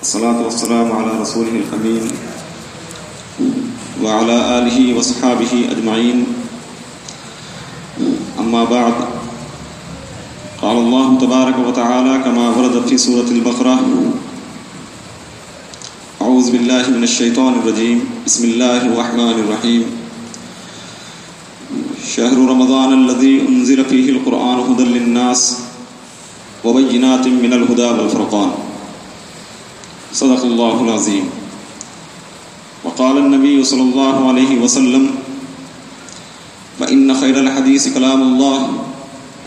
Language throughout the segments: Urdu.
الصلاة والسلام على رسوله الأمين وعلى آله وصحابه أجمعين أما بعد قال الله تبارك وتعالى كما ورد في سورة البقرة أعوذ بالله من الشيطان الرجيم بسم الله الرحمن الرحيم شهر رمضان الذي أنزل فيه القرآن هدى للناس وبينات من الهدى والفرقان صدق الله العظيم وقال النبي صلى الله عليه وسلم فإن خير الحديث كلام الله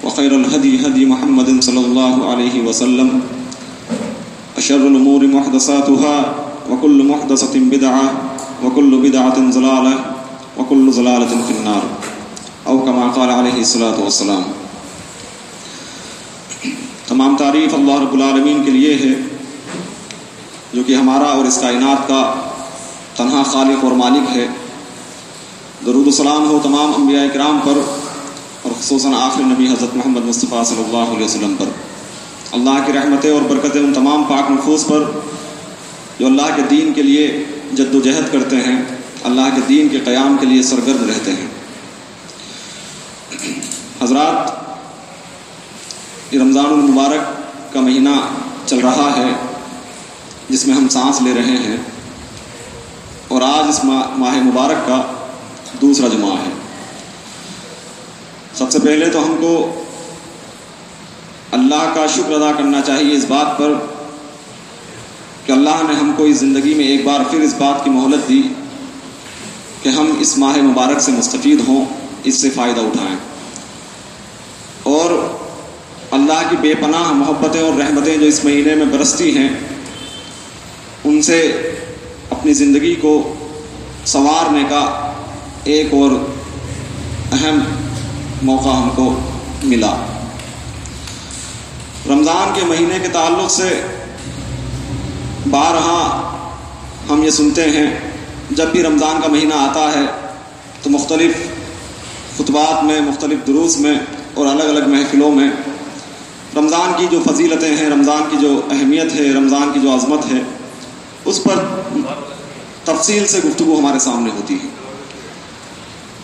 وخير الهدي هدي محمد صلى الله عليه وسلم وشر الأمور محدثاتها وكل محدثة بدعة وكل بدعة ضلالة وكل ضلالة في النار او كما قال علیہ الصلوۃ والسلام۔ تمام تعریف اللہ رب العالمین کے لیے ہے جو کہ ہمارا اور اس کائنات کا تنہا خالق اور مالک ہے۔ درود و سلام ہو تمام انبیاء کرام پر اور خصوصاً آخری نبی حضرت محمد مصطفیٰ صلی اللہ علیہ وسلم پر۔ اللہ کی رحمتیں اور برکتیں ان تمام پاک نفوس پر جو اللہ کے دین کے لیے جد و جہد کرتے ہیں، اللہ کے دین کے قیام کے لیے سرگرم رہتے ہیں۔ حضرات، یہ رمضان المبارک کا مہینہ چل رہا ہے جس میں ہم سانس لے رہے ہیں، اور آج اس ماہ مبارک کا دوسرا جمعہ ہے۔ سب سے پہلے تو ہم کو اللہ کا شکر ادا کرنا چاہیے اس بات پر کہ اللہ نے ہم کو اس زندگی میں ایک بار پھر اس بات کی مہلت دی کہ ہم اس ماہ مبارک سے مستفید ہوں، اس سے فائدہ اٹھائیں، اور اللہ کی بے پناہ محبتیں اور رحمتیں جو اس مہینے میں برستی ہیں ان سے اپنی زندگی کو سنوارنے کا ایک اور اہم موقع ہم کو ملا۔ رمضان کے مہینے کے تعلق سے بارہا ہم یہ سنتے ہیں، جب بھی رمضان کا مہینہ آتا ہے تو مختلف خطبات میں، مختلف دروس میں اور الگ الگ محفلوں میں رمضان کی جو فضیلتیں ہیں، رمضان کی جو اہمیت ہے، رمضان کی جو عظمت ہے، اس پر تفصیل سے گفتگو ہمارے سامنے ہوتی ہے۔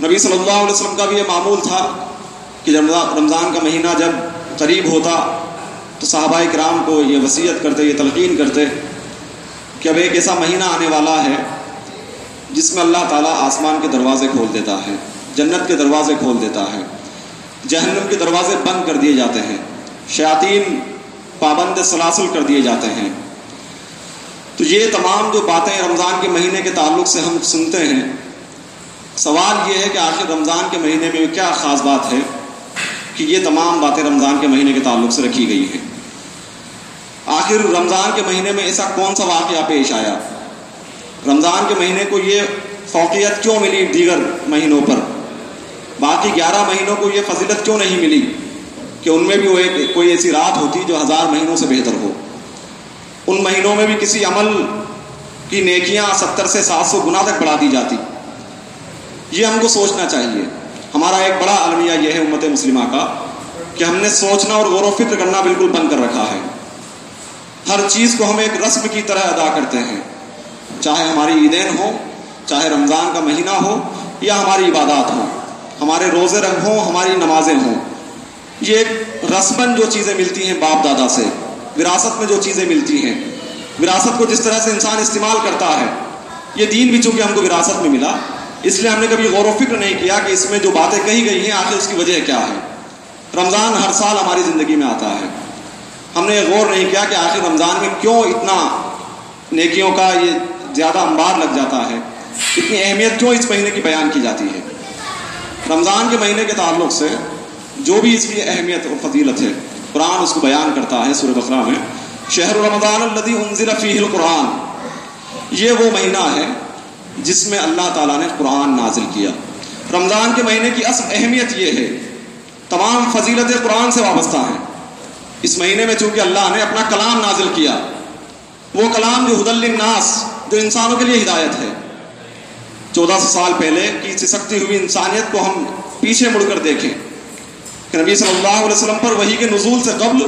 نبی صلی اللہ علیہ وسلم کا بھی یہ معمول تھا کہ جب رمضان کا مہینہ جب قریب ہوتا تو صحابہ کرام کو یہ وصیت کرتے، یہ تلقین کرتے کہ اب ایک ایسا مہینہ آنے والا ہے جس میں اللہ تعالیٰ آسمان کے دروازے کھول دیتا ہے، جنت کے دروازے کھول دیتا ہے، جہنم کے دروازے بند کر دیے جاتے ہیں، شیاطین پابند سلاسل کر دیے جاتے ہیں۔ تو یہ تمام جو باتیں رمضان کے مہینے کے تعلق سے ہم سنتے ہیں، سوال یہ ہے کہ آخر رمضان کے مہینے میں کیا خاص بات ہے کہ یہ تمام باتیں رمضان کے مہینے کے تعلق سے رکھی گئی ہیں؟ آخر رمضان کے مہینے میں ایسا کون سا واقعہ پیش آیا؟ رمضان کے مہینے کو یہ فوقیت کیوں ملی دیگر مہینوں پر؟ باقی 11 مہینوں کو یہ فضیلت کیوں نہیں ملی کہ ان میں بھی وہ کوئی ایسی رات ہوتی جو 1000 مہینوں سے بہتر ہو؟ ان مہینوں میں بھی کسی عمل کی نیکیاں 70 سے 700 گنا تک بڑھا دی جاتی۔ یہ ہم کو سوچنا چاہیے۔ ہمارا ایک بڑا المیہ یہ ہے امت مسلمہ کا کہ ہم نے سوچنا اور غور و فکر کرنا بالکل بند کر رکھا ہے۔ ہر چیز کو ہم ایک رسم کی طرح ادا کرتے ہیں، چاہے ہماری عیدین ہو، چاہے رمضان کا مہینہ ہو، یا ہماری عبادات ہوں، ہمارے روزے ہوں، ہماری نمازیں ہوں۔ یہ ایک رسماً جو چیزیں ملتی ہیں باپ دادا سے، وراثت میں جو چیزیں ملتی ہیں، وراثت کو جس طرح سے انسان استعمال کرتا ہے، یہ دین بھی چونکہ ہم کو وراثت میں ملا، اس لیے ہم نے کبھی غور و فکر نہیں کیا کہ اس میں جو باتیں کہی گئی ہیں آخر اس کی وجہ کیا ہے۔ رمضان ہر سال ہماری زندگی میں آتا ہے، ہم نے غور نہیں کیا کہ آخر رمضان میں کیوں اتنا نیکیوں کا یہ زیادہ انبار لگ جاتا ہے، اتنی اہمیت کیوں اس مہینے کی بیان کی جاتی ہے۔ رمضان کے مہینے کے تعلق سے جو بھی اس کی اہمیت اور فضیلت ہے، قرآن اس کو بیان کرتا ہے سورۃ بقرہ میں، شہر رمضان الذی انزل فیہ القرآن، یہ وہ مہینہ ہے جس میں اللہ تعالیٰ نے قرآن نازل کیا۔ رمضان کے مہینے کی اصل اہمیت یہ ہے، تمام فضیلتیں قرآن سے وابستہ ہیں۔ اس مہینے میں چونکہ اللہ نے اپنا کلام نازل کیا، وہ کلام جو ہدی للناس، جو انسانوں کے لیے ہدایت ہے۔ 1400 سال پہلے کی سسکتی ہوئی انسانیت کو ہم پیچھے مڑ کر دیکھیں کہ نبی صلی اللہ علیہ وسلم پر وحی کے نزول سے قبل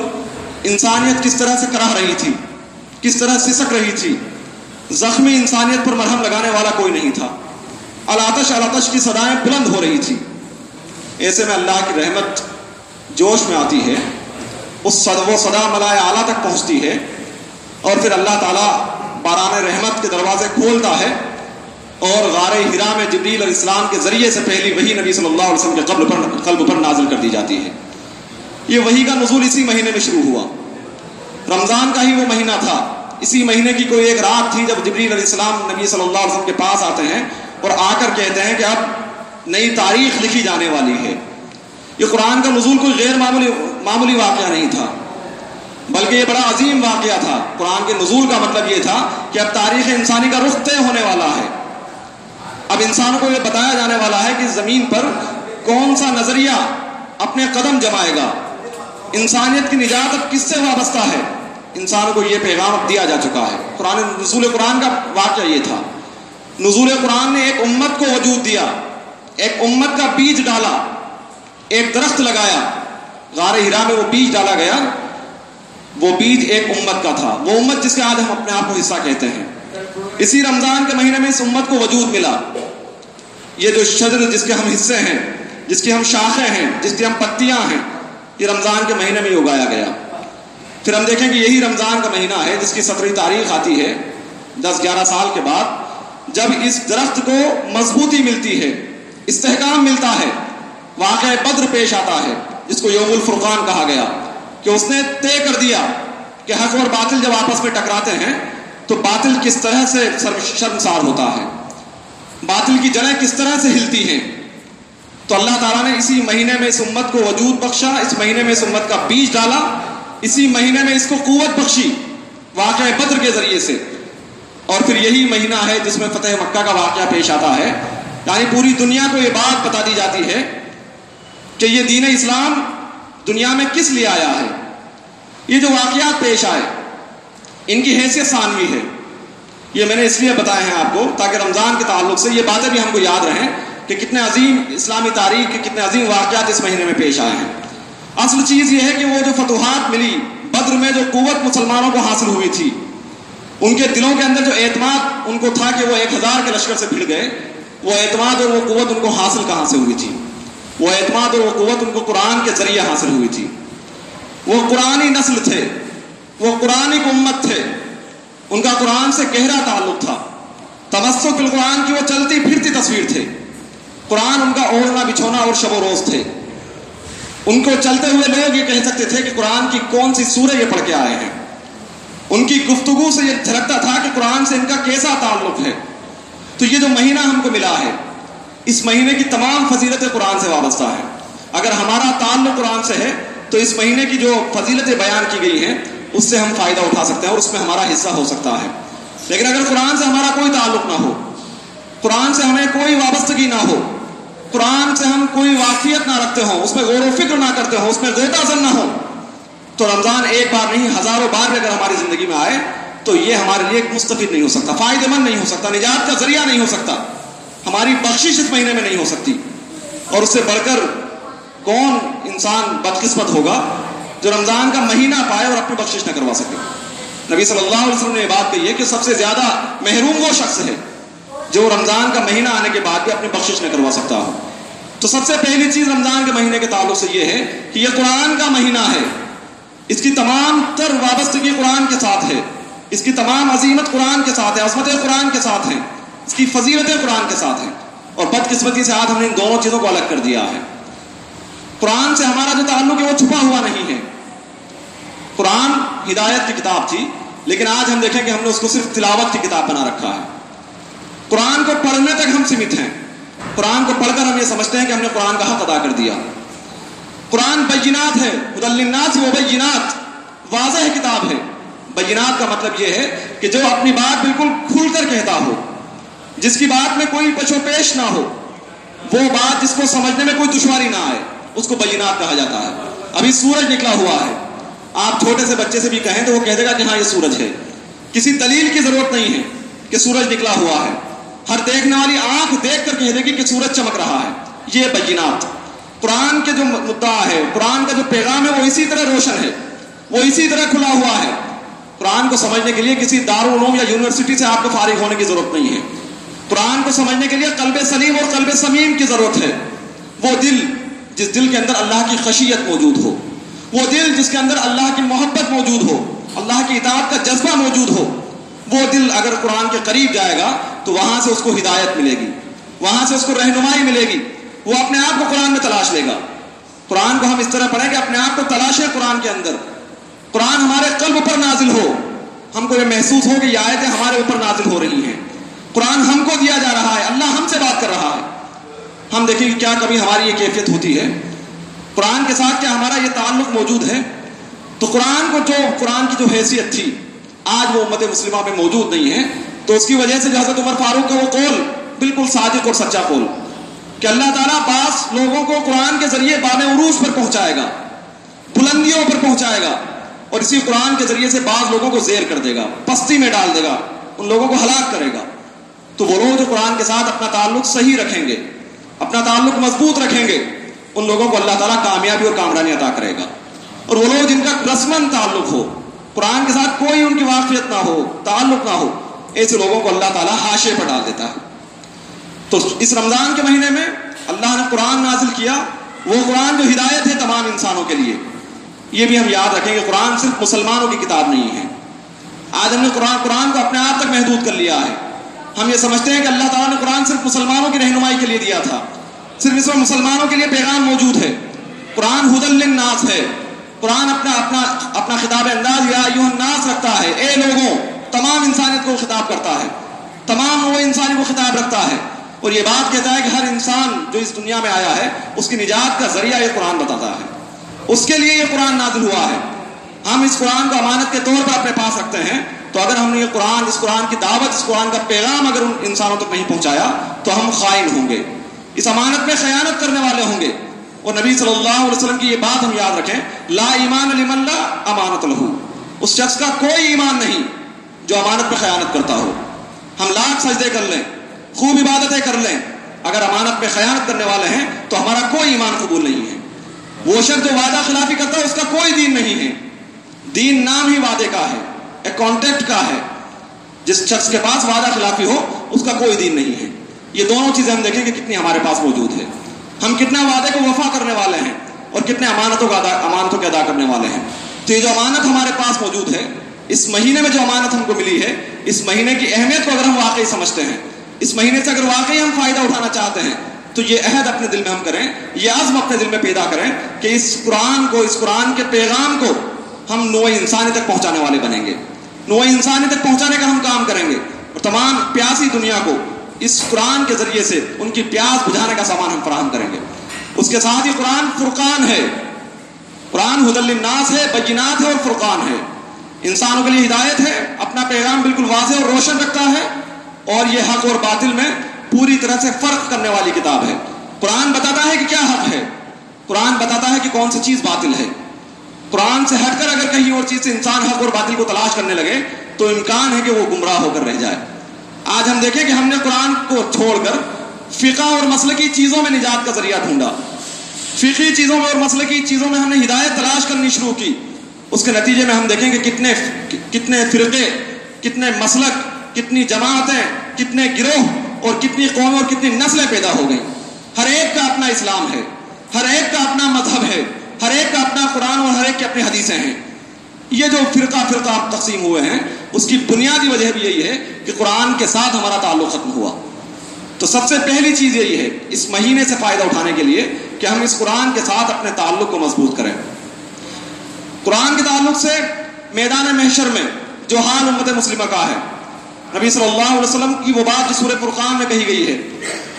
انسانیت کس طرح سے کرہ رہی تھی، کس طرح سسک رہی تھی، زخمی انسانیت پر مرہم لگانے والا کوئی نہیں تھا، الاتش الاتش کی صدائیں بلند ہو رہی تھی۔ ایسے میں اللہ کی رحمت جوش میں آتی ہے، وہ صدا ملائے اعلیٰ تک پہنچتی ہے، اور پھر اللہ تعالیٰ باران رحمت کے دروازے کھولتا ہے، اور غار حرا میں جبریل علیہ السلام کے ذریعے سے پہلی وحی نبی صلی اللہ علیہ وسلم کے قلب پر نازل کر دی جاتی ہے۔ یہ وحی کا نزول اسی مہینے میں شروع ہوا، رمضان کا ہی وہ مہینہ تھا۔ اسی مہینے کی کوئی ایک رات تھی جب جبریل علیہ السلام نبی صلی اللہ علیہ وسلم کے پاس آتے ہیں اور آ کر کہتے ہیں کہ اب نئی تاریخ لکھی جانے والی ہے۔ یہ قرآن کا نزول کوئی غیر معمولی واقعہ نہیں تھا، بلکہ یہ بڑا عظیم واقعہ تھا۔ قرآن کے نزول کا مطلب یہ تھا کہ اب تاریخ انسانی کا رخ طے ہونے والا ہے۔ اب انسانوں کو یہ بتایا جانے والا ہے کہ زمین پر کون سا نظریہ اپنے قدم جمائے گا، انسانیت کی نجات اب کس سے وابستہ ہے۔ انسانوں کو یہ پیغام اب دیا جا چکا ہے۔ نزول قرآن کا واقعہ یہ تھا۔ نزول قرآن نے ایک امت کو وجود دیا، ایک امت کا بیج ڈالا، ایک درخت لگایا، غار حرا میں وہ بیج ڈالا گیا، وہ بیج ایک امت کا تھا، وہ امت جس کے آج ہم اپنے آپ کو حصہ کہتے ہیں۔ اسی رمضان کے مہینے میں اس امت کو وجود ملا۔ یہ جو شجر جس کے ہم حصے ہیں، جس کی ہم شاخیں ہیں، جس کی ہم پتیاں ہیں، یہ رمضان کے مہینے میں اگایا گیا۔ پھر ہم دیکھیں کہ یہی رمضان کا مہینہ ہے جس کی 17 تاریخ آتی ہے 10-11 سال کے بعد، جب اس درخت کو مضبوطی ملتی ہے، استحکام ملتا ہے، واقعہ بدر پیش آتا ہے جس کو یوم الفرقان کہا گیا، کہ اس نے طے کر دیا کہ حق اور باطل جب آپس میں ٹکراتے ہیں تو باطل کس طرح سے شرمسار ہوتا ہے، باطل کی جڑیں کس طرح سے ہلتی ہیں۔ تو اللہ تعالیٰ نے اسی مہینے میں اس امت کو وجود بخشا، اس مہینے میں اس امت کا بیج ڈالا، اسی مہینے میں اس کو قوت بخشی واقعہ بدر کے ذریعے سے۔ اور پھر یہی مہینہ ہے جس میں فتح مکہ کا واقعہ پیش آتا ہے، یعنی پوری دنیا کو یہ بات بتا دی جاتی ہے کہ یہ دین اسلام دنیا میں کس لیے آیا ہے۔ یہ جو واقعات پیش آئے ان کی حیثیت ثانوی ہے، یہ میں نے اس لیے بتایا ہے آپ کو تاکہ رمضان کے تعلق سے یہ باتیں بھی ہم کو یاد رہیں کہ کتنے عظیم اسلامی تاریخ کے کتنے عظیم واقعات اس مہینے میں پیش آئے ہیں۔ اصل چیز یہ ہے کہ وہ جو فتوحات ملی بدر میں، جو قوت مسلمانوں کو حاصل ہوئی تھی، ان کے دلوں کے اندر جو اعتماد ان کو تھا کہ وہ 1000 کے لشکر سے بھیڑ گئے، وہ اعتماد اور وہ قوت ان کو حاصل کہاں سے ہوئی تھی؟ وہ اعتماد اور وہ قوت ان کو قرآن کے ذریعے حاصل ہوئی تھی۔ وہ قرآنی نسل تھے، وہ قرآنی امت تھے، ان کا قرآن سے گہرا تعلق تھا، تمسک بالقرآن کی وہ چلتی پھرتی تصویر تھے۔ قرآن ان کا اوڑھنا بچھونا اور شب و روز تھے۔ ان کو چلتے ہوئے لوگ یہ کہہ سکتے تھے کہ قرآن کی کون سی سورہ یہ پڑھ کے آئے ہیں۔ ان کی گفتگو سے یہ جھلکتا تھا کہ قرآن سے ان کا کیسا تعلق ہے۔ تو یہ جو مہینہ ہم کو ملا ہے، اس مہینے کی تمام فضیلتیں قرآن سے وابستہ ہیں۔ اگر ہمارا تعلق قرآن سے ہے تو اس مہینے کی جو فضیلتیں بیان کی گئی ہیں اس سے ہم فائدہ اٹھا سکتے ہیں اور اس میں ہمارا حصہ ہو سکتا ہے۔ لیکن اگر قرآن سے ہمارا کوئی تعلق نہ ہو، قرآن سے ہمیں کوئی وابستگی نہ ہو، قرآن سے ہم کوئی واقفیت نہ رکھتے ہوں، اس میں غور و فکر نہ کرتے ہوں، اس میں غوطہ زن نہ ہو، تو رمضان ایک بار نہیں ہزاروں بار بھی اگر ہماری زندگی میں آئے تو یہ ہمارے لیے مستفید نہیں ہو سکتا، فائدہ مند نہیں ہو سکتا، نجات کا ذریعہ نہیں ہو سکتا، ہماری بخشش اس مہینے میں نہیں ہو سکتی۔ اور اس سے بڑھ کر کون انسان بدقسمت ہوگا جو رمضان کا مہینہ پائے اور اپنی بخشش نہ کروا سکے۔ نبی صلی اللہ علیہ وسلم نے یہ بات کہی ہے کہ سب سے زیادہ محروم وہ شخص ہے جو رمضان کا مہینہ آنے کے بعد بھی اپنی بخشش نہ کروا سکتا ہو۔ تو سب سے پہلی چیز رمضان کے مہینے کے تعلق سے یہ ہے کہ یہ قرآن کا مہینہ ہے، اس کی تمام تر وابستگی قرآن کے ساتھ ہے، اس کی تمام عظیمت قرآن کے ساتھ ہے، عظمتیں قرآن کے ساتھ ہیں، اس کی فضیلتیں قرآن کے ساتھ ہیں۔ اور بدقسمتی سے آج ہم نے ان دونوں چیزوں کو الگ کر دیا ہے۔ قرآن سے ہمارا جو تعلق ہے وہ چھپا ہوا نہیں ہے۔ قرآن ہدایت کی کتاب تھی، لیکن آج ہم دیکھیں کہ ہم نے اس کو صرف تلاوت کی کتاب بنا رکھا ہے۔ قرآن کو پڑھنے تک ہم سمت ہیں، قرآن کو پڑھ کر ہم یہ سمجھتے ہیں کہ ہم نے قرآن کا حق ادا کر دیا۔ قرآن بینات ہے، ہدی للناس و بینات، واضح کتاب ہے۔ بینات کا مطلب یہ ہے کہ جو اپنی بات بالکل کھل کر کہتا ہو، جس کی بات میں کوئی پچھو پیش نہ ہو، وہ بات جس کو سمجھنے میں کوئی دشواری نہ آئے، اس کو بینات کہا جاتا ہے۔ ابھی سورج نکلا ہوا ہے، آپ چھوٹے سے بچے سے بھی کہیں تو وہ کہہ دے گا کہ ہاں یہ سورج ہے، کسی دلیل کی ضرورت نہیں ہے کہ سورج نکلا ہوا ہے، ہر دیکھنے والی آنکھ دیکھ کر کہہ دے گی کہ سورج چمک رہا ہے۔ یہ بینات قرآن کے جو مدعا ہے، قرآن کا جو پیغام ہے وہ اسی طرح روشن ہے، وہ اسی طرح کھلا ہوا ہے۔ قرآن قرآن کو سمجھنے کے لیے کسی دارالعلوم یا یونیورسٹی سے آپ کو فارغ ہونے کی ضرورت نہیں ہے. قرآن کو سمجھنے کے لیے قلب سلیم اور قلب سمیم کی ضرورت ہے. وہ دل جس دل کے اندر اللہ کی خشیت موجود ہو، وہ دل جس کے اندر اللہ کی محبت موجود ہو، اللہ کی اطاعت کا جذبہ موجود ہو، وہ دل اگر قرآن کے قریب جائے گا تو وہاں سے اس کو ہدایت ملے گی، وہاں سے اس کو رہنمائی ملے گی. وہ اپنے آپ کو قرآن میں تلاش لے گا. قرآن کو ہم اس طرح پڑھیں کہ اپنے آپ کو تلاشیں قرآن کے اندر. قرآن ہمارے قلب پر نازل ہو، ہم کو یہ محسوس ہو کہ یہ آیتیں ہمارے اوپر نازل ہو رہی ہیں. قرآن ہم کو دیا جا رہا ہے، اللہ ہم سے بات کر رہا ہے. ہم دیکھیں کہ کیا کبھی ہماری یہ کیفیت ہوتی ہے قرآن کے ساتھ، کیا ہمارا یہ تعلق موجود ہے؟ تو قرآن کی جو حیثیت تھی آج وہ امت مسلمہ میں موجود نہیں ہے. تو اس کی وجہ سے جو حضرت عمر فاروق کا وہ قول بالکل صادق اور سچا قول کہ اللہ تعالیٰ بعض لوگوں کو قرآن کے ذریعے بام عروج پر پہنچائے گا، بلندیوں پر پہنچائے گا، اور اسی قرآن کے ذریعے سے بعض لوگوں کو زیر کر دے گا، پستی میں ڈال دے گا، ان لوگوں کو ہلاک کرے گا. تو وہ لوگ جو قرآن کے ساتھ اپنا تعلق صحیح رکھیں گے، اپنا تعلق مضبوط رکھیں گے، ان لوگوں کو اللہ تعالیٰ کامیابی اور کامرانی عطا کرے گا. اور وہ لوگ جن کا رسمن تعلق ہو، قرآن کے ساتھ کوئی ان کی واقفیت نہ ہو، تعلق نہ ہو، ایسے لوگوں کو اللہ تعالیٰ حاشیے پر ڈال دیتا ہے. تو اس رمضان کے مہینے میں اللہ نے قرآن نازل کیا، وہ قرآن جو ہدایت ہے تمام انسانوں کے لیے. یہ بھی ہم یاد رکھیں کہ قرآن صرف مسلمانوں کی کتاب نہیں ہے. آج ہم نے قرآن کو اپنے آپ تک محدود کر لیا ہے. ہم یہ سمجھتے ہیں کہ اللہ تعالیٰ نے قرآن صرف مسلمانوں کی رہنمائی کے لیے دیا تھا، صرف اس میں مسلمانوں کے لیے پیغام موجود ہے. قرآن ہدی للناس ہے. قرآن اپنا خطاب انداز یا ایھا الناس رکھتا ہے، اے لوگوں، تمام انسانیت کو خطاب کرتا ہے، تمام وہ انسانی کو خطاب رکھتا ہے. اور یہ بات کہتا ہے کہ ہر انسان جو اس دنیا میں آیا ہے اس کی نجات کا ذریعہ یہ قرآن بتاتا ہے، اس کے لیے یہ قرآن نازل ہوا ہے. ہم اس قرآن کو امانت کے طور پر اپنے پاس رکھتے ہیں. تو اگر ہم نے اس قرآن کی دعوت، اس قرآن کا پیغام اگر ان انسانوں تک نہیں پہنچایا تو ہم خائن ہوں گے، اس امانت میں خیانت کرنے والے ہوں گے. اور نبی صلی اللہ علیہ وسلم کی یہ بات ہم یاد رکھیں، لا ایمان لمن لا امانت لہ. اس شخص کا کوئی ایمان نہیں جو امانت میں خیانت کرتا ہو. ہم لاکھ سجدے کر لیں، خوب عبادتیں کر لیں، اگر امانت میں خیانت کرنے والے ہیں تو ہمارا کوئی ایمان قبول نہیں ہے. وہ شخص جو وعدہ خلافی کرتا ہے اس کا کوئی دین نہیں ہے. دین نام ہی وعدے کا ہے، ایک کانٹیکٹ کا ہے. جس شخص کے پاس وعدہ خلافی ہو اس کا کوئی دین نہیں ہے. یہ دونوں چیزیں ہم دیکھیں کہ کتنی ہمارے پاس موجود ہے. ہم کتنا وعدے کو وفا کرنے والے ہیں اور کتنے امانتوں کے ادا کرنے والے ہیں. تو یہ جو امانت ہمارے پاس موجود ہے، اس مہینے میں جو امانت ہم کو ملی ہے، اس مہینے کی اہمیت کو اگر ہم واقعی سمجھتے ہیں، اس مہینے سے اگر واقعی ہم فائدہ اٹھانا چاہتے ہیں، تو یہ عہد اپنے دل میں ہم کریں، یہ عزم اپنے دل میں پیدا کریں کہ اس قرآن کے پیغام کو ہم نوع انسانی تک پہنچانے والے بنیں گے. نوع انسانی تک پہنچانے کا ہم کام کریں گے اور تمام پیاسی دنیا کو اس قرآن کے ذریعے سے ان کی پیاس بجھانے کا سامان ہم فراہم کریں گے. اس کے ساتھ ہی قرآن فرقان ہے، قرآن ہدی للناس ہے، بینات ہے اور فرقان ہے. انسانوں کے لیے ہدایت ہے، اپنا پیغام بالکل واضح اور روشن رکھتا ہے، اور یہ حق اور باطل میں پوری طرح سے فرق کرنے والی کتاب ہے. قرآن بتاتا ہے کہ کیا حق ہے، قرآن بتاتا ہے کہ کون سی چیز باطل ہے. قرآن سے ہٹ کر اگر کہیں اور چیز سے انسان حق اور باطل کو تلاش کرنے لگے تو امکان ہے کہ وہ گمراہ ہو کر رہ جائے. آج ہم دیکھیں کہ ہم نے قرآن کو چھوڑ کر فقہ اور مسلکی چیزوں میں نجات کا ذریعہ ڈھونڈا. فقہی چیزوں میں اور مسلکی چیزوں میں ہم نے ہدایت تلاش کرنی شروع کی. اس کے نتیجے میں ہم دیکھیں کہ کتنے فرقے، کتنے مسلک، کتنی جماعتیں، کتنے گروہ اور کتنی قومیں اور کتنی نسلیں پیدا ہو گئیں. ہر ایک کا اپنا اسلام ہے، ہر ایک کا اپنا مذہب ہے، ہر ایک کا اپنا قرآن اور ہر ایک کی اپنی حدیثیں ہیں. یہ جو فرقہ آپ تقسیم ہوئے ہیں، اس کی بنیادی وجہ بھی یہی ہے کہ قرآن کے ساتھ ہمارا تعلق ختم ہوا. تو سب سے پہلی چیز یہی ہے اس مہینے سے فائدہ اٹھانے کے لیے کہ ہم اس قرآن کے ساتھ اپنے تعلق کو مضبوط کریں. قرآن کے تعلق سے میدان محشر میں جو حال امت مسلمہ کا ہے، نبی صلی اللہ علیہ وسلم کی وہ بات جو سورہ فرقان میں کہی گئی ہے،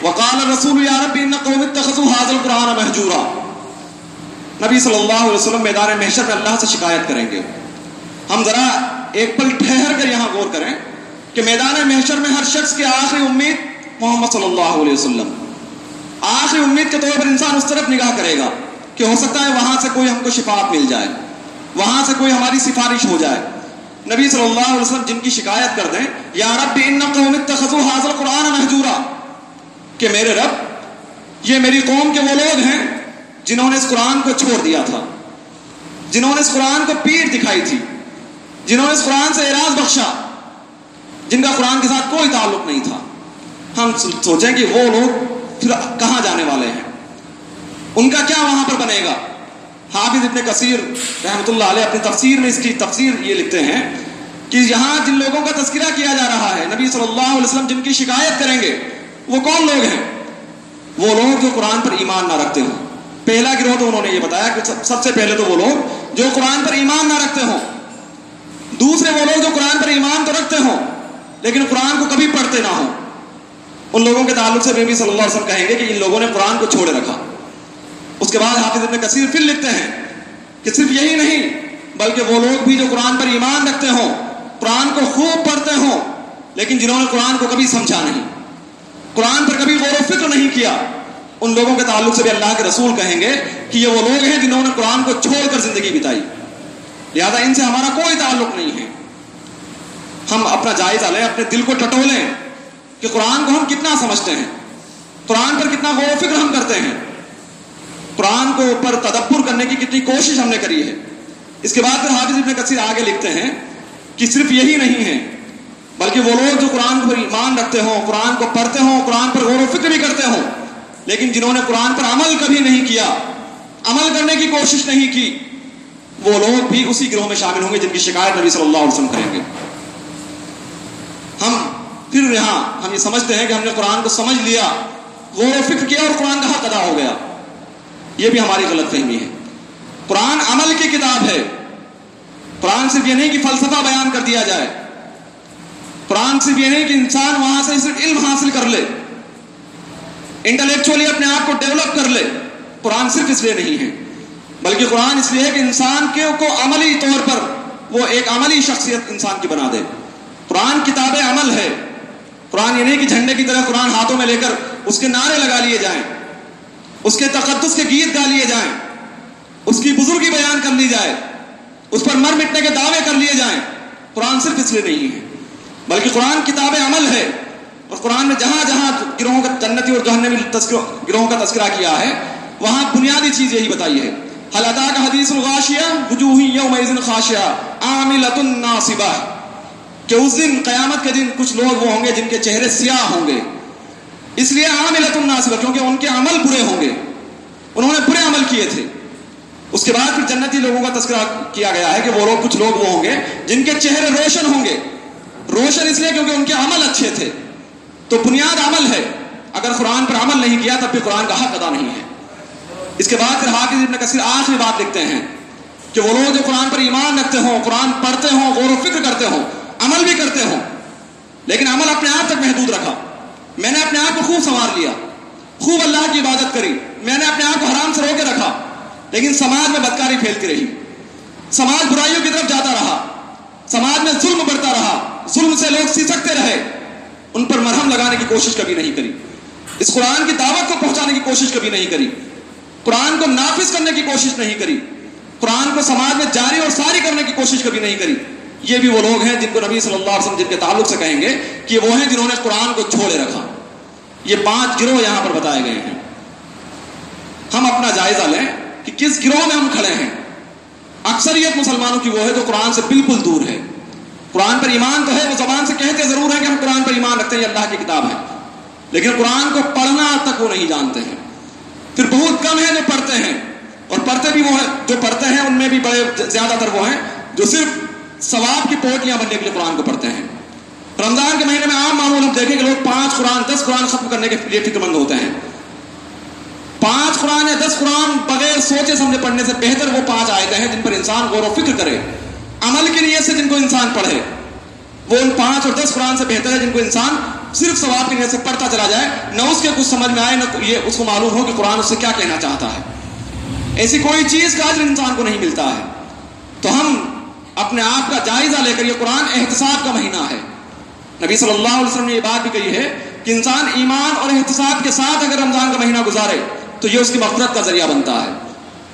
وقال الرسول یا رب ان قوم اتخذوا هذا القرآن مہجورا. نبی صلی اللہ علیہ وسلم میدان محشر میں اللہ سے شکایت کریں گے. ہم ذرا ایک پل ٹھہر کر یہاں غور کریں کہ میدان محشر میں ہر شخص کی آخری امید محمد صلی اللہ علیہ وسلم. آخری امید کے طور پر انسان اس طرف نگاہ کرے گا کہ ہو سکتا ہے وہاں سے کوئی ہم کو شفاعت مل جائے، وہاں سے کوئی ہماری سفارش ہو جائے. نبی صلی اللہ علیہ وسلم جن کی شکایت کر دیں، یا رب ان قوم اتخذوا هذا القرآن مہجورا، کہ میرے رب یہ میری قوم کے وہ لوگ ہیں جنہوں نے اس قرآن کو چھوڑ دیا تھا، جنہوں نے اس قرآن کو پیٹھ دکھائی تھی، جنہوں نے اس قرآن سے اعراض بخشا، جن کا قرآن کے ساتھ کوئی تعلق نہیں تھا، ہم سوچیں کہ وہ لوگ پھر کہاں جانے والے ہیں، ان کا کیا وہاں پر بنے گا؟ حافظ ابن کثیر رحمۃ اللہ علیہ اپنی تفسیر میں اس کی تفسیر یہ لکھتے ہیں کہ یہاں جن لوگوں کا تذکرہ کیا جا رہا ہے، نبی صلی اللہ علیہ وسلم جن کی شکایت کریں گے، وہ کون لوگ ہیں؟ وہ لوگ جو قرآن پر ایمان نہ رکھتے ہوں۔ پہلا گروہ تو انہوں نے یہ بتایا کہ سب سے پہلے تو وہ لوگ جو قرآن پر ایمان نہ رکھتے ہوں، دوسرے وہ لوگ جو قرآن پر ایمان تو رکھتے ہوں لیکن قرآن کو کبھی پڑھتے نہ ہوں۔ ان لوگوں کے تعلق سے نبی صلی اللہ علیہ وسلم کہیں گے کہ ان لوگوں نے قرآن کو چھوڑے رکھا۔ اس کے بعد حافظ ابن کثیر پھر لکھتے ہیں کہ صرف یہی نہیں بلکہ وہ لوگ بھی جو قرآن پر ایمان رکھتے ہوں، قرآن کو خوب پڑھتے ہوں لیکن جنہوں نے قرآن کو کبھی سمجھا نہیں، قرآن پر کبھی غور و فکر نہیں کیا، ان لوگوں کے تعلق سے بھی اللہ کے رسول کہیں گے کہ یہ وہ لوگ ہیں جنہوں نے قرآن کو چھوڑ کر زندگی بتائی، لہذا ان سے ہمارا کوئی تعلق نہیں ہے۔ ہم اپنا جائزہ لیں، اپنے دل کو ٹٹولیں کہ قرآن کو ہم کتنا سمجھتے ہیں، قرآن پر کتنا غور و فکر ہم کرتے ہیں، قرآن کو پر تدبر کرنے کی کتنی کوشش ہم نے کری ہے۔ اس کے بعد پھر حافظ ابن کثیر آگے لکھتے ہیں کہ صرف یہی نہیں ہے بلکہ وہ لوگ جو قرآن پر ایمان رکھتے ہوں، قرآن کو پڑھتے ہوں، قرآن پر غور و فکر بھی کرتے ہوں لیکن جنہوں نے قرآن پر عمل کبھی نہیں کیا، عمل کرنے کی کوشش نہیں کی، وہ لوگ بھی اسی گروہ میں شامل ہوں گے جن کی شکایت نبی صلی اللہ علیہ وسلم کریں گے۔ ہم پھر یہاں ہم یہ سمجھتے ہیں کہ ہم نے قرآن کو سمجھ لیا، غور و فکر کیا اور قرآن کا حق ادا ہو گیا، یہ بھی ہماری غلط فہمی ہے۔ قرآن عمل کی کتاب ہے۔ قرآن صرف یہ نہیں کہ فلسفہ بیان کر دیا جائے، قرآن صرف یہ نہیں کہ انسان وہاں سے صرف علم حاصل کر لے، انٹلیکچولی اپنے آپ کو ڈیولپ کر لے۔ قرآن صرف اس لیے نہیں ہے بلکہ قرآن اس لیے ہے کہ انسان کو عملی طور پر وہ ایک عملی شخصیت انسان کی بنا دے۔ قرآن کتاب عمل ہے۔ قرآن یہ نہیں کہ جھنڈے کی طرح قرآن ہاتھوں میں لے کر اس کے نعرے لگا لیے جائیں، اس کے تقدس کے گیت گا لیے جائیں، اس کی بزرگی بیان کر لی جائے، اس پر مر مٹنے کے دعوے کر لیے جائیں۔ قرآن صرف اس لیے نہیں ہے بلکہ قرآن کتاب عمل ہے، اور قرآن میں جہاں جہاں گروہوں کا جنتی اور جہنمی گروہوں کا تذکرہ کیا ہے وہاں بنیادی چیز یہی بتائی ہے۔ هل اتاك حدیث الغاشیہ وجوہ یومئذ خاشعہ عاملۃ ناصبہ، کہ اس دن قیامت کے دن کچھ لوگ وہ ہوں گے جن کے چہرے سیاہ ہوں گے، اس لیے عاملۃ ناصبہ کیونکہ ان کے عمل برے ہوں گے، انہوں نے برے عمل کیے تھے۔ اس کے بعد پھر جنتی لوگوں کا تذکرہ کیا گیا ہے کہ وہ لوگ کچھ لوگ وہ ہوں گے جن کے چہرے روشن ہوں گے، روشن اس لیے کیونکہ ان کے عمل اچھے تھے۔ تو بنیاد عمل ہے، اگر قرآن پر عمل نہیں کیا تب بھی قرآن کا حق ادا نہیں ہے۔ اس کے بعد پھر حافظ ابن کثیر آخری بات لکھتے ہیں کہ وہ لوگ جو قرآن پر ایمان رکھتے ہوں، قرآن پڑھتے ہوں، غور و فکر کرتے ہوں، عمل بھی کرتے ہوں لیکن عمل اپنے آپ تک محدود رکھا۔ میں نے اپنے آپ کو خوب سنوار لیا، خوب اللہ کی عبادت کری، میں نے اپنے آپ کو حرام سے رو کے رکھا لیکن سماج میں بدکاری پھیلتی رہی، سماج برائیوں کی طرف جاتا رہا، سماج میں ظلم بڑھتا رہا، ظلم سے لوگ سسکتے رہے، ان پر مرہم لگانے کی کوشش کبھی نہیں کری، اس قرآن کی دعوت کو پہنچانے کی کوشش کبھی نہیں کری، قرآن کو نافذ کرنے کی کوشش نہیں کری، قرآن کو سماج میں جاری اور ساری کرنے کی کوشش کبھی نہیں کری۔ یہ بھی وہ لوگ ہیں جن کو نبی صلی اللہ علیہ وسلم جن کے تعلق سے کہیں گے کہ وہ ہیں جنہوں نے قرآن کو چھوڑے رکھا۔ یہ 5 گروہ یہاں پر بتائے گئے ہیں۔ ہم اپنا جائزہ لیں کہ کس گروہ میں ہم کھڑے ہیں۔ اکثریت مسلمانوں کی وہ ہے جو قرآن سے بالکل دور ہے، قرآن پر ایمان تو ہے، وہ زبان سے کہتے ضرور ہیں کہ ہم قرآن پر ایمان رکھتے ہیں، یہ اللہ کی کتاب ہے، لیکن قرآن کو پڑھنا تک وہ نہیں جانتے ہیں۔ پھر بہت کم ہیں جو پڑھتے ہیں، اور پڑھتے بھی وہ ہیں جو پڑھتے ہیں ان میں بھی بڑے زیادہ تر وہ ہیں جو صرف ثواب کی پوٹلیاں بننے کے لیے قرآن کو پڑھتے ہیں۔ رمضان کے مہینے میں عام معمول ہم دیکھیں کہ لوگ 5 قرآن 10 قرآن ختم کرنے کے لیے فکر مند ہوتے ہیں۔ 5 قرآن یا 10 قرآن بغیر سوچے سمجھے پڑھنے سے بہتر وہ 5 آیتیں ہیں جن پر انسان غور و فکر کرے، عمل کی نیت سے جن کو انسان پڑھے، وہ ان 5 اور 10 قرآن سے بہتر ہے جن کو انسان صرف ثواب کی نیت سے پڑھتا چلا جائے، نہ اس کے کچھ سمجھ میں آئے نہ یہ اس کو معلوم ہو کہ قرآن اس سے کیا کہنا چاہتا ہے۔ ایسی کوئی چیز کا اجر انسان کو نہیں ملتا ہے۔ تو ہم اپنے آپ کا جائزہ لے کر، یہ قرآن احتساب کا مہینہ ہے، نبی صلی اللہ علیہ وسلم نے یہ بات بھی کہی ہے کہ انسان ایمان اور احتساب کے ساتھ اگر رمضان کا مہینہ گزارے تو یہ اس کی مغفرت کا ذریعہ بنتا ہے۔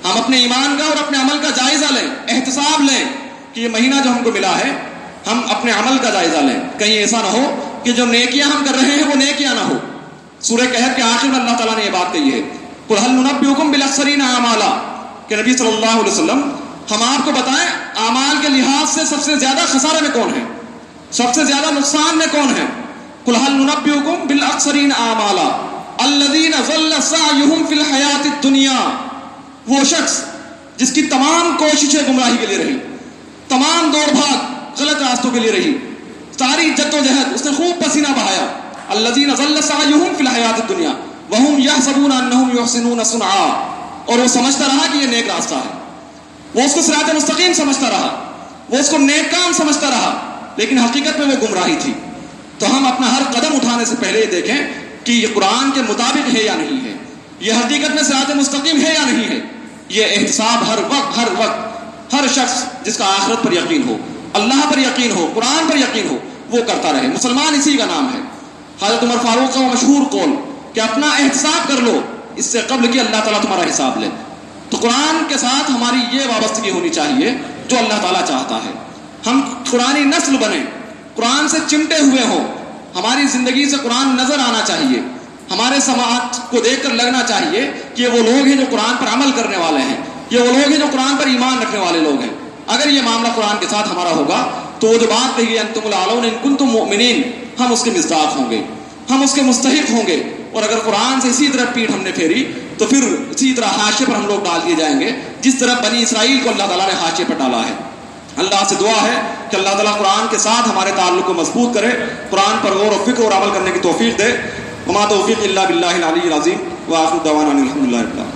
ہم اپنے ایمان کا اور اپنے عمل کا جائزہ لیں، احتساب لیں کہ یہ مہینہ جو ہم کو ملا ہے ہم اپنے عمل کا جائزہ لیں، کہیں ایسا نہ ہو کہ جو نیکیاں ہم کر رہے ہیں وہ نیکیاں نہ ہو۔ سورہ کہف کے آخر میں اللہ تعالیٰ نے یہ بات کہی ہے، قُلْ هَلْ نُنَبِّئُكُم بِالْأَخْسَرِينَ أَعْمَالًا، کہ نبی صلی اللہ علیہ وسلم ہم آپ کو بتائیں اعمال کے لحاظ سے سب سے زیادہ خسارے میں کون ہے، سب سے زیادہ نقصان میں کون ہے؟ قل هل ننبئكم بالاخسرین اعمالا الذین ضل سعیهم فی الحیاۃ الدنیا، وہ شخص جس کی تمام کوششیں گمراہی کے لیے رہی، تمام دوڑ بھاگ غلط راستوں کے لیے رہی، ساری جدوجہد اس نے خوب پسینہ بہایا. الذین ضل سعیهم فی الحیاۃ الدنیا وهم یحسبون انهم یحسنون صنعا، اور وہ سمجھتا رہا کہ یہ نیک راستہ ہے، وہ اس کو صراط مستقیم سمجھتا رہا، وہ اس کو نیک کام سمجھتا رہا، لیکن حقیقت میں وہ گمراہی تھی. تو ہم اپنا ہر قدم اٹھانے سے پہلے یہ دیکھیں کہ یہ قرآن کے مطابق ہے یا نہیں ہے، یہ حقیقت میں صراط مستقیم ہے یا نہیں ہے. یہ احتساب ہر وقت ہر شخص جس کا آخرت پر یقین ہو، اللہ پر یقین ہو، قرآن پر یقین ہو، وہ کرتا رہے. مسلمان اسی کا نام ہے. حضرت عمر فاروق کا مشہور قول کہ اپنا احتساب کر لو اس سے قبل کہ اللہ تعالیٰ تمہارا حساب لے. تو قرآن کے ساتھ ہماری یہ وابستگی ہونی چاہیے جو اللہ تعالیٰ چاہتا ہے. ہم قرآنی نسل بنیں، قرآن سے چمٹے ہوئے ہوں، ہماری زندگی سے قرآن نظر آنا چاہیے، ہمارے سماج کو دیکھ کر لگنا چاہیے کہ یہ وہ لوگ ہیں جو قرآن پر عمل کرنے والے ہیں، یہ وہ لوگ ہیں جو قرآن پر ایمان رکھنے والے لوگ ہیں. اگر یہ معاملہ قرآن کے ساتھ ہمارا ہوگا تو وہ جو بات کہی ہے انتم الاعلون ان کنتم مؤمنین، ہم اس کے مصداق ہوں گے، ہم اس کے مستحق ہوں گے. اور اگر قرآن سے اسی طرح پیٹھ ہم نے پھیری تو پھر اسی طرح حاشیے پر ہم لوگ ڈال دیے جائیں گے جس طرح بنی اسرائیل کو اللہ تعالیٰ نے حاشیے پر ڈالا ہے. اللہ سے دعا ہے کہ اللہ تعالیٰ قرآن کے ساتھ ہمارے تعلق کو مضبوط کرے، قرآن پر غور و فکر اور عمل کرنے کی توفیق دے. وما توفیق الا باللہ العلی العظیم، وآخر دعوانا الحمد للہ رب العالمین.